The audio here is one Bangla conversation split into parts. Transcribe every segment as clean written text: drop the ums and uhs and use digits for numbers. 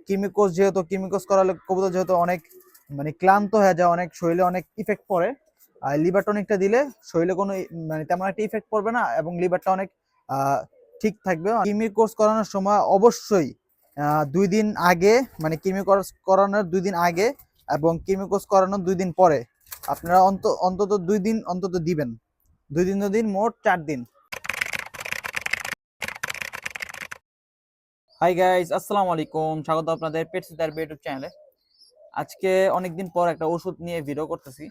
কিমিকোস কিমিকোস করালে কবুতর যেহেতু অনেক মানে ক্লান্ত হয়ে যায়, অনেক শরীরে অনেক ইফেক্ট পড়ে। আর লিভার টনিকটা দিলে শরীরে কোনো মানে তেমন একটা ইফেক্ট পড়বে না এবং লিভারটা অনেক ঠিক থাকবে। কিমি কোর্স করানোর সময় অবশ্যই 2 দিন আগে, মানে কিমি কোর্স করানোর 2 দিন আগে এবং কিমি কোর্স করানোর 2 দিন পরে আপনারা অন্তত 2 দিন অন্তত দিবেন। 2 দিন মোট 4 দিন। হাই গাইস, আসসালামু আলাইকুম, স্বাগত আপনাদের পেটস উইথ ইউটিউব চ্যানেলে। আজকে অনেকদিন পর একটা ওষুধ নিয়ে ভিডিও করতেছি।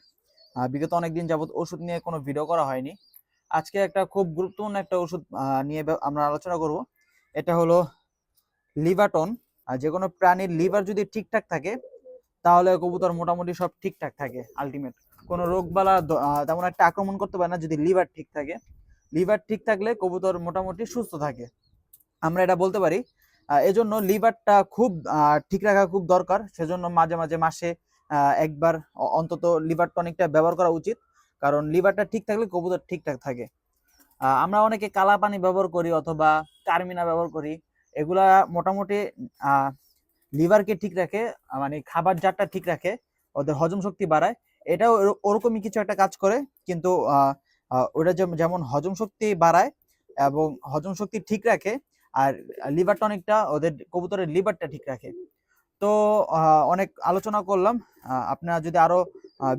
বিগত অনেকদিন যাবত ওষুধ নিয়ে কোনো ভিডিও করা হয়নি। আজকে একটা খুব গুরুত্বপূর্ণ একটা ওষুধ নিয়ে আমরা আলোচনা করব। এটা হলো লিভাটন। যে কোনো প্রাণীর লিভার যদি ঠিকঠাক থাকে তাহলে কবুতর মোটামুটি সব ঠিকঠাক থাকে। আলটিমেট কোনো রোগ বালা তেমন একটা আক্রমণ করতে পারে না যদি লিভার ঠিক থাকে। লিভার ঠিক থাকলে কবুতর মোটামুটি সুস্থ থাকে, আমরা এটা বলতে পারি। এজন্য লিভারটা খুব ঠিক রাখা খুব দরকার। সেজন্য মাঝে মাঝে মাসে একবার অন্তত লিভার টনিকটা ব্যবহার করা উচিত, কারণ লিভারটা ঠিক থাকলে কবুতর ঠিকঠাক থাকে। আমরা অনেকে কালা পানি ব্যবহার করি অথবা কার্মিনা ব্যবহার করি, এগুলা মোটামুটি লিভারকে ঠিক রাখে, মানে খাবার জারটা ঠিক রাখে, ওদের হজম শক্তি বাড়ায়। এটাও ওরকমই কিছু একটা কাজ করে, কিন্তু ওটা যেমন হজম শক্তি বাড়ায় এবং হজম শক্তি ঠিক রাখে, আর লিভার টনিকটা ওদের কবুতরের লিভারটা ঠিক রাখে। তো অনেক আলোচনা করলাম। আপনারা যদি আরো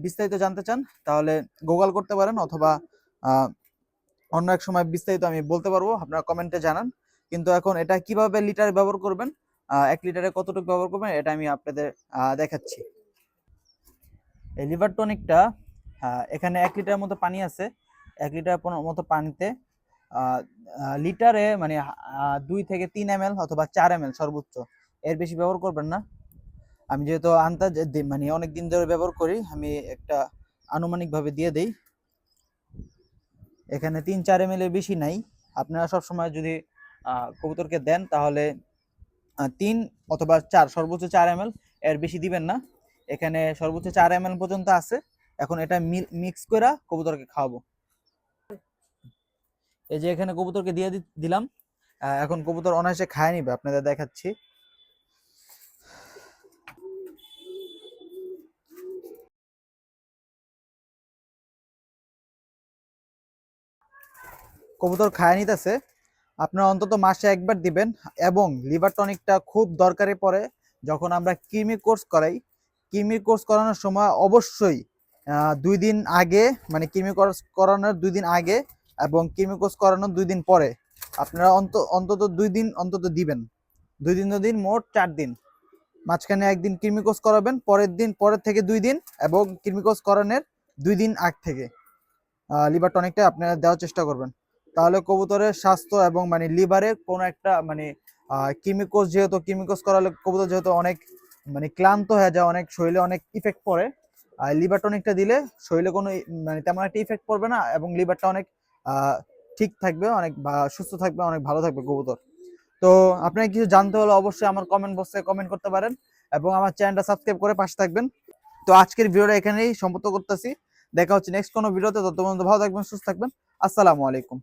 বিস্তারিত জানতে চান তাহলে গুগল করতে পারেন, অথবা অন্য এক সময় বিস্তারিত আমি বলতে পারবো, আপনারা কমেন্টে জানান। কিন্তু এখন এটা কিভাবে লিটার ব্যবহার করবেন, 1 লিটারে কতটুকু ব্যবহার করবেন, এটা আমি আপনাদের দেখাচ্ছি। এই লিভার টনিকটা এখানে 1 লিটার মতো পানি আছে। 1 লিটার মতো পানিতে লিটারে মানে 2 থেকে 3 ml অথবা 4 ml সর্বোচ্চ, এর বেশি ব্যবহার করবেন না। আমি যেহেতু আন্দাজ মানে অনেকদিন ধরে ব্যবহার করি, আমি একটা আনুমানিক ভাবে দিয়ে দেই। এখানে 3-4 ml এর বেশি নাই। আপনারা সবসময় যদি কবুতরকে দেন তাহলে 3 অথবা 4, সর্বোচ্চ 4 ml, এর বেশি দিবেন না। এখানে সর্বোচ্চ 4 ml পর্যন্ত আছে। এখন এটা মিক্স করে কবুতরকে খাওয়াবো। এই যে এখানে কবুতরকে দিয়ে দিলাম। এখন কবুতর অনায়াসে খায় নিবে, আপনাদের দেখাচ্ছি। কবুতর খায় নিতেছে। আপনারা অন্তত মাসে একবার দিবেন। এবং লিভার টনিকটা খুব দরকারি পড়ে যখন আমরা কৃমি কোর্স করাই। কৃমি কোর্স করানোর সময় অবশ্যই 2 দিন আগে, মানে কৃমি কোর্স করানোর 2 দিন আগে এবং কৃমি কোর্স করানোর 2 দিন পরে আপনারা অন্তত 2 দিন অন্তত দিবেন। 2 দিন মোট 4 দিন। মাঝখানে একদিন কৃমি কোর্স করাবেন, পরের থেকে 2 দিন, এবং কৃমি কোর্স করানোর 2 দিন আগ থেকে লিভার টনিকটা আপনারা দেওয়ার চেষ্টা করবেন। তাহলে কবুতরের স্বাস্থ্য এবং মানে লিভারে কোনো একটা মানে কিমিকোস করালে কবুতর যেহেতু অনেক মানে ক্লান্ত হয়ে যায়, অনেক শরীরে অনেক ইফেক্ট পড়ে। আর লিভার টনিকটা দিলে শরীরে কোনো মানে তেমন একটা ইফেক্ট পড়বে না এবং লিভারটা অনেক ঠিক থাকবে, অনেক সুস্থ থাকবে, অনেক ভালো থাকবে কবুতর। তো আপনারা কিছু জানতে হলে অবশ্যই আমার কমেন্ট বক্সে কমেন্ট করতে পারেন এবং আমার চ্যানেলটা সাবস্ক্রাইব করে পাশে থাকবেন। তো আজকের ভিডিওটা এখানেই সমাপ্ত করতেছি। দেখা হচ্ছে নেক্সট কোনো ভিডিওতে। ততক্ষণ ভালো থাকবেন, সুস্থ থাকবেন। আসসালামু আলাইকুম।